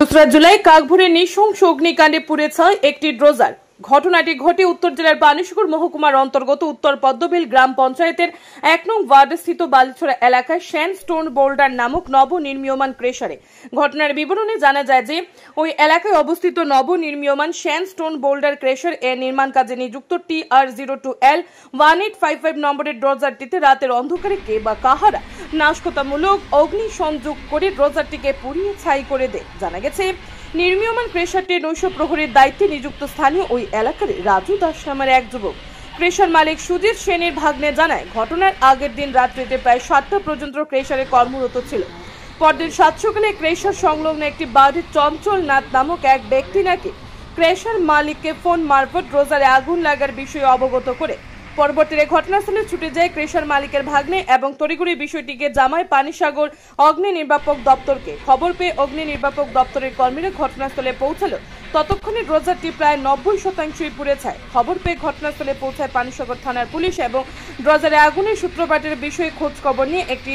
2 জুলাই কাকভুরে নৃশংস অগ্নিকাণ্ডে পুড়ে ছাই একটি ড্রোজার। ঘটনাটি ঘটে উত্তর জেলার পানিসাগর মহকুমার অন্তর্গত উত্তর পদ্মবিল গ্রাম পঞ্চায়েতের 1 নং ওয়ার্ড স্থিত বালিছড়া এলাকায় স্যান্ডস্টোন বোল্ডার নামক নবনির্মীয়মান ক্রেশারে। ঘটনার বিবরণে জানা যায় যে ওই এলাকায় অবস্থিত নবনির্মীয়মান স্যান্ডস্টোন বোল্ডার ক্রেশার এর নির্মাণ কাজে নিযুক্ত TR02L 1855 নম্বরের ড্রোজারটিতে রাতের অন্ধকারে কে বা কাহারা নাশকতামূলক অগ্নিসংযোগ করে ড্রোজারটিকে পুড়িয়ে ছাই করে দেয়। জানা গেছে নির্মীয়মান ক্রেশারটি নৈশ প্রহরীর দায়িত্বে নিযুক্ত স্থানীয় ওই এলাকার রাজু দাস নামের এক যুবক। ক্রেশার মালিক সুজিত সেনের ভাগ্নে জানায়, ঘটনার আগের দিন রাত্রিতে প্রায় 7টা পর্যন্ত ক্রেশারে কর্মরত ছিল। পরদিন 7 সকালে ক্রেশার সংলগ্ন একটি বাড়ির চঞ্চল নাথ নামক এক ব্যক্তি নাকি ক্রেশার মালিককে ফোন মারফত ড্রোজারে আগুন লাগার বিষয়ে অবগত করে পরবর্তীতে ঘটনাস্থলে ছুটে যায় ক্রেশার মালিকের ভাগ্নে এবং তড়িঘড়ি বিষয়টিকে জামায় পানিসাগর অগ্নি নির্বাপক দপ্তরকে খবর পেয়ে অগ্নি নির্বাপক দপ্তরের কর্মীরা ঘটনাস্থলে পৌঁছালো। ততক্ষণে ড্রোজারটি প্রায় 90% পুড়ে ছাই। খবর পেয়ে ঘটনাস্থলে পৌঁছায় পানিসাগর থানার পুলিশ এবং ড্রোজারে আগুনের সূত্রপাতের বিষয়ে খোঁজ খবর নিয়ে একটি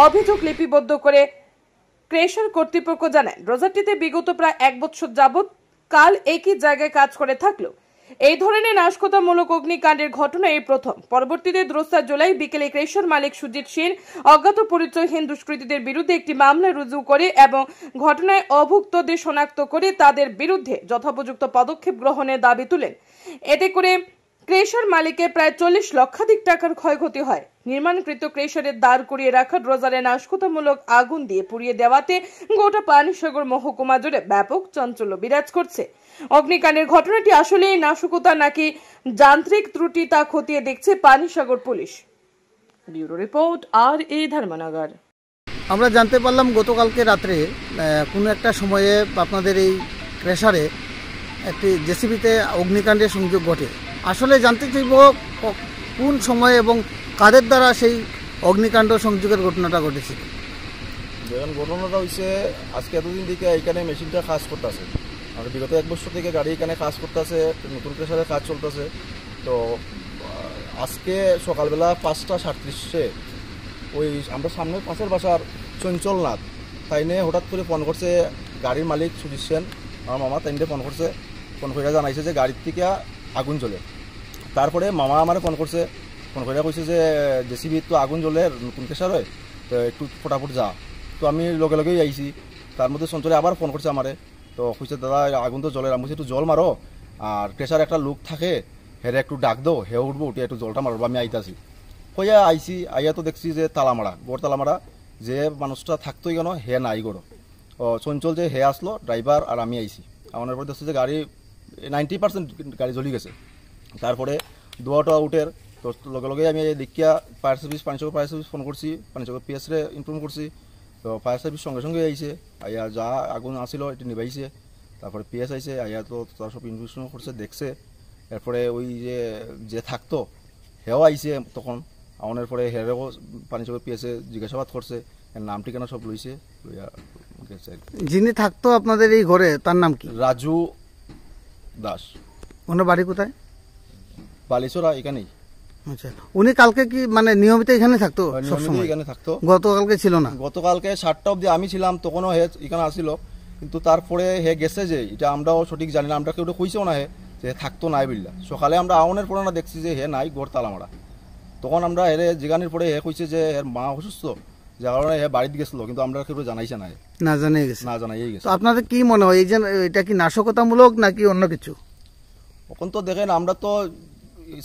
অভিযোগ লিপিবদ্ধ করে ক্রেশার কর্তৃপক্ষ জানায়, ড্রোজারটিতে বিগত প্রায় 1 বছর যাবৎ কাল একই জায়গায় কাজ করে থাকলো। এই ধরনের নাশকতামূলক অগ্নিকাণ্ডের ঘটনা এই প্রথম। পরবর্তীতে 2 জুলাই বিকেলে ক্রেশার মালিক সুজিত সেন অজ্ঞাত পরিচয়হীন দুষ্কৃতীদের বিরুদ্ধে একটি মামলা রুজু করে এবং ঘটনায় অভুক্তদের শনাক্ত করে তাদের বিরুদ্ধে যথোপযুক্ত পদক্ষেপ গ্রহণের দাবি তুলেন। এতে করে ক্রেশার মালিকের প্রায় 40 লক্ষাধিক টাকার ক্ষয়ক্ষতি হয়। নির্মাণকৃত ক্রেশারের দাঁড় করিয়ে রাখা ড্রোজারে নাশকতামূলক আগুন দিয়ে পুড়িয়ে দেওয়াতে গোটা পানিসাগর মহকুমা জুড়ে ব্যাপক চাঞ্চল্য বিরাজ করছে। অগ্নিকাণ্ডের ঘটনাটি আসলেই নাশকতা নাকি যান্ত্রিক ত্রুটি তা খতিয়ে দেখছে Panisagar police. Bureau report RA Dharmanagar. আমরা জানতে পারলাম গতকালকে রাত্রে কোনো একটা সময়ে আপনাদের এই ক্রেশারে একটি জেসিবিতে অগ্নিকাণ্ডের সংযোগ ঘটে। আসলে জানতে চাইব কোন সময়ে এবং কাদের দ্বারা সেই অগ্নিকাণ্ড সংযোগের ঘটনাটা ঘটেছিল। দেখুন, ঘটনাটা হয়েছে আজকে এতদিন থেকে এখানে মেশিনটা কাজ করতেছে। আর বিগত 1 বছর থেকে গাড়ি এখানে কাজ করতেছে, নতুন ক্রেশারে কাজ চলতেছে। তো আজকে সকালবেলা 5টা 37-এ ওই আমরা সামনে পাশের বাসার চঞ্চল নাথ তাইনে হঠাৎ করে ফোন করছে গাড়ির মালিক সুজিত সেন, আমার মামা তাইনে ফোন করছে। ফোন করে জানাইছে যে গাড়ির থেকে আগুন জ্বলে। তারপরে মামা আমার ফোন করছে, ফোন করে কইছে যে জেসিবি তো আগুন জ্বলে, নতুন ক্রেশার হয়, তো একটু ফটাফট যা। তো আমি লগে লগেই আইছি। তার মধ্যে চঞ্চলে আবার ফোন করছে আমারে, তো কইছে দাদা আগুন তো জলে, আমি একটু জল মারো, আর ক্রেশার একটা লোক থাকে হেরে একটু ডাক দো, হে উঠবো, উঠে একটু জলটা মারবো, আমি আইতাছি। কইয়া আইছি, আইয়া তো দেখছি যে তালামারা, গড় তালামারা, যে মানুষটা থাকতোই কেন হে নাই গড়। ও চঞ্চল যে হে আসলো ড্রাইভার আর আমি আইছি। আমার পরে দেখছি যে গাড়ি 90% গাড়ি জ্বলি গেছে। তারপরে দুয়াটা উঠের তো লগে লগে আমি দেখিয়া fire service, Panisagar fire service phone করছি, পানিসাগর PS রে ইনফর্ম করছি। তো ফায়ার সার্ভিস সঙ্গে সঙ্গে আইছে, আইয়া যা আগুন আসিল এটি নিভাইছে। তারপরে PS আইছে, আইয়া তো তার সব ইনভেস্টিগেশন করছে, দেখছে। এরপরে ওই যে থাকতো হেও আইছে তখন, আউনের পরে হেরেও পানিসাগর PS জিজ্ঞাসাবাদ করছে, এর নাম ঠিকানা সব লইছে, লইয়া গেছে। যিনি থাকতো আপনাদের এই ঘরে তার নাম কি? রাজু দাস। ওনার বাড়ি কোথায়? বালিছড়া এখানেই। আচ্ছা, উনি কালকে কি মানে নিয়মিত এখানে থাকতো? সবসময় এখানে থাকতো। গতকালকে ছিল না? গতকালকে 7টা অবধি আমি ছিলাম, তখনও হে এখানে আসিল, কিন্তু তারপরে হে গেছে যে এটা আমরাও সঠিক জানি না, আমরা কেউ কইছেও না হে যে থাকতো নাই বিল্লা। সকালে আমরা আউনের পরে না দেখছি যে হে নাই, গড় তালামারা। তখন আমরা হেরে জিগানির পরে হে কইছে যে এর মা অসুস্থ, যার কারণে হে বাড়িতে গেছিল, কিন্তু আমরা কেউ জানাইছে না, না জানাই গেছে, না জানাই গেছে। তো আপনাদের কি মনে হয় এই যে এটা কি নাশকতামূলক নাকি অন্য কিছু? এখন তো দেখেন আমরা তো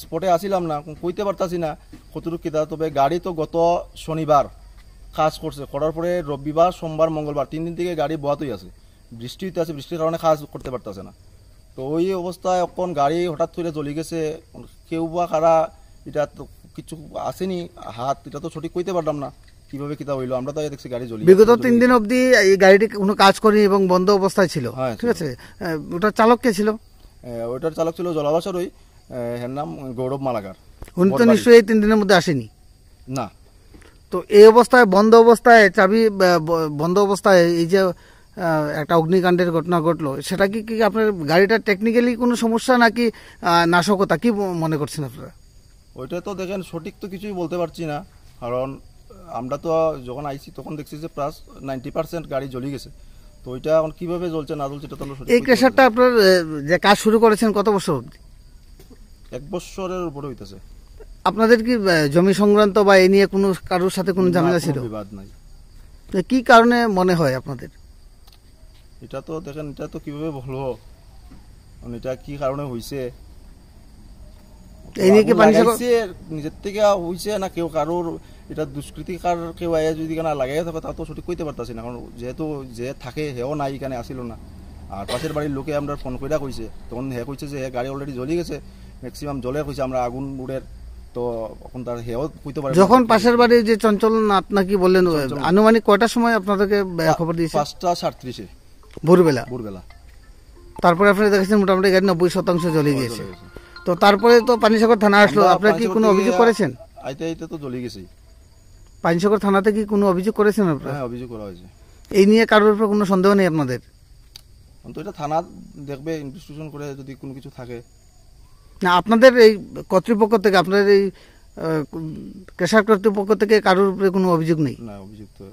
স্পটে আসিলাম না, কইতে পারতাছি না কতটুকু কিতা। তবে গাড়ি তো গত শনিবার কাজ করছে, করার পরে রবিবার, সোমবার, মঙ্গলবার 3 দিন থেকে গাড়ি বহাতই আছে। বৃষ্টি হইতে আছে, বৃষ্টির কারণে কাজ করতে পারতেছে না। তো ওই অবস্থায় এখন গাড়ি হঠাৎ করে জ্বলি গেছে। কেউ বা কারা এটা তো কিছু আসেনি হাত, এটা তো সঠিক কইতে পারলাম না কিভাবে কিতা হইলো। আমরা তো দেখছি গাড়ি জ্বলি। বিগত 3 দিন অবধি এই গাড়িটি কোনো কাজ করেনি এবং বন্ধ অবস্থায় ছিল, ঠিক আছে। ওটার চালক কে ছিল? ওইটার চালক ছিল জলাবাসার ওই এর নাম গৌরব মালাকার। উনি তো নিশ্চয়ই এই 3 দিনের মধ্যে আসেনি না। তো এই অবস্থায় বন্ধ অবস্থায় চাবি বন্ধ অবস্থায় এই যে একটা অগ্নিকাণ্ডের ঘটনা ঘটলো, সেটা কি আপনার গাড়িটা টেকনিক্যালি কোনো সমস্যা নাকি নাশকতা, কি মনে করছেন আপনারা? ওইটা তো দেখেন সঠিক তো কিছুই বলতে পারছি না, কারণ আমরা তো যখন আইছি তখন দেখছি যে প্লাস 90% গাড়ি জ্বলি গেছে। তো ওইটা এখন কিভাবে জ্বলছে না জ্বলছে এটা তো আমরা সঠিক এই বলতে ক্রেশারটা আপনার যে কাজ শুরু করেছেন কত বছর অবধি? পারবো না। 1 বছরের উপরে হইতেছে। আপনাদের কি জমি সংক্রান্ত বা এই নিয়ে কোনো কারোর সাথে কোনো ঝামেলা ছিল? বিবাদ নাই। তো কি কারণে মনে হয় আপনাদের? এটা তো দেখেন, এটা তো কিভাবে বলবো, মানে এটা কি কারণে হইছে, এই নিয়ে কি পানি সাগর লাগাইছে নিজের থেকে হইছে না কেউ কারোর এটা দুষ্কৃতিকার কেউ আয়া যদি কেনা লাগাই থাকে তা তো সঠিক কইতে পারতাছি না, কারণ যেহেতু যে থাকে হেও নাই এখানে আসিল না। আর পাশের বাড়ির লোকে আমরা ফোন কইরা কইছে, তখন হে কইছে যে গাড়ি অলরেডি জ্বলি গেছে, ম্যাক্সিমাম জলে কইছে আমরা আগুন উড়ের, তো এখন তার হেও কইতে পারে না। যখন পাশের বাড়ির যে চঞ্চল নাথ নাকি বললেন, আনুমানিক কয়টার সময় আপনাদেরকে খবর দিয়েছে? 5:37 ভোরবেলা। ভোরবেলা। তারপরে আপনি দেখেছেন মোটামুটি গাড়ি 90% জ্বলে গিয়েছে। জ্বলে গেছে। তো তারপরে তো পানিসাগর থানা আসলো, আমরা আপনারা কি কোনো পানিসাগর অভিযোগ থেকে করেছেন? আইতে আইতে তো জ্বলে গেছে। পানিসাগর থানাতে কি কোনো অভিযোগ করেছেন আপনারা? হ্যাঁ, অভিযোগ করা হয়েছে। এই নিয়ে কারোর উপর কোনো সন্দেহ নেই আপনাদের? তো এটা থানা দেখবে, ইনভেস্টিগেশন করে যদি কোনো কিছু থাকে। না, আপনাদের এই কর্তৃপক্ষ থেকে, আপনাদের এই ক্রেশার কর্তৃপক্ষ থেকে কারোর উপরে কোনো অভিযোগ নেই? না, অভিযোগ তো